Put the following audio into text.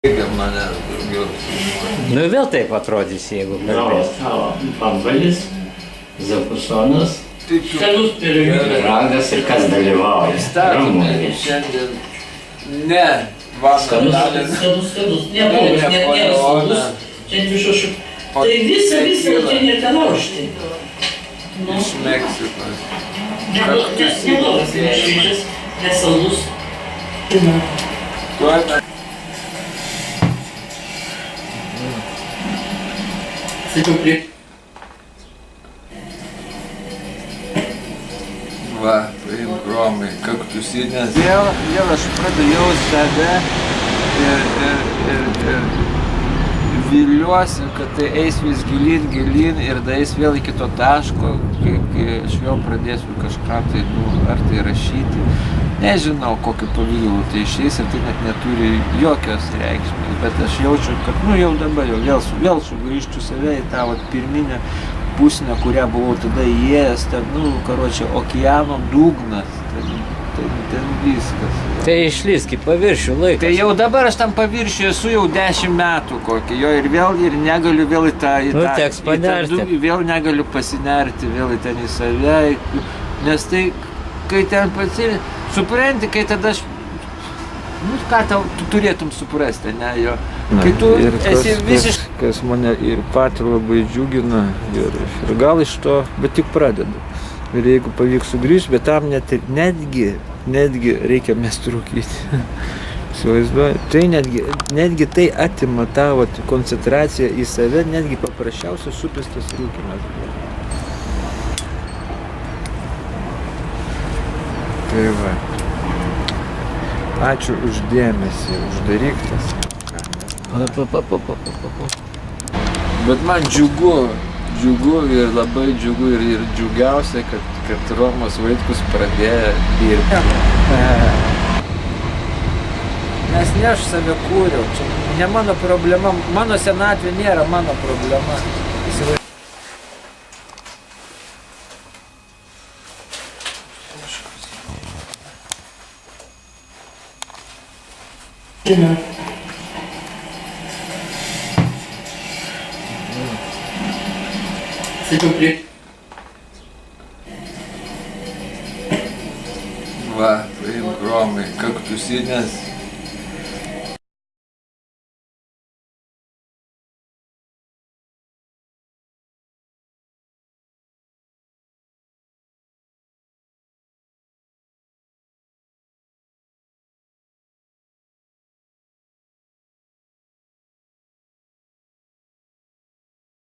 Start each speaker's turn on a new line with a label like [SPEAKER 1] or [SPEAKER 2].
[SPEAKER 1] Mane daugiau.
[SPEAKER 2] Nu vėl taip atrodys, jeigu kalbės.
[SPEAKER 3] Pambalis, zapusonas,
[SPEAKER 1] Tai
[SPEAKER 3] skanus pyragas ir kas dalyvauja.
[SPEAKER 1] statome šiandien. Ne, vakar davėm.
[SPEAKER 3] Skanus, neblogas, nėra saldus. Čia dvišošių. Tai visą čia nėra laužti.
[SPEAKER 1] Iš Meksikos.
[SPEAKER 3] Neblogas, nešviežias, nesaldus.
[SPEAKER 1] Tuoj
[SPEAKER 3] Sakiau prie.
[SPEAKER 1] va, paimk Romai, kaktusinės.
[SPEAKER 4] Vėl aš pradėjau jaust save ir viliuosi, kad tai eis vis gilyn ir daeis vėl iki to taško, kai aš vėl pradėsiu kažką tai, ar tai rašyti. Nežinau, kokiu pavydalu tai išeis ir tai net neturi jokios reikšmės, bet aš jaučiu, kad jau dabar vėl sugrįžčiau save į tą pirminę pusnę, kurią buvau tada įėjęs, okeano dugnas, ten viskas.
[SPEAKER 2] Tai išlįsk į paviršių laikas.
[SPEAKER 4] Tai jau dabar aš tam paviršiu esu jau 10 metų kokį, ir negaliu vėl į tą
[SPEAKER 2] teks panerti.
[SPEAKER 4] Vėl negaliu pasinerti, vėl į ten į save, nes tai, kai ten supranti, kai tada aš, ką tu turėtum suprasti, ne, jo. Kai tu esi visiškai...
[SPEAKER 5] Kas mane ir patį labai džiugina ir gal iš to, bet tik pradedu. Ir jeigu pavyks sugrįžti, bet tam netgi reikia mesti rūkyti. Įsivaizduoju, tai netgi tai atima tą koncentraciją į save, netgi paprasčiausias supestas rūkymas. Tai va. Ačiū už dėmesį, uždaryk tas.
[SPEAKER 4] Bet man džiugu ir labai džiugu ir džiugiausia, kad Romas Vaitkus pradėjo dirbti. Nes ne aš save kūriau, čia ne mano problema, mano senatvė nėra mano problema.
[SPEAKER 3] Sakiau prie.
[SPEAKER 1] Va, paimk Romai, kaktusinės.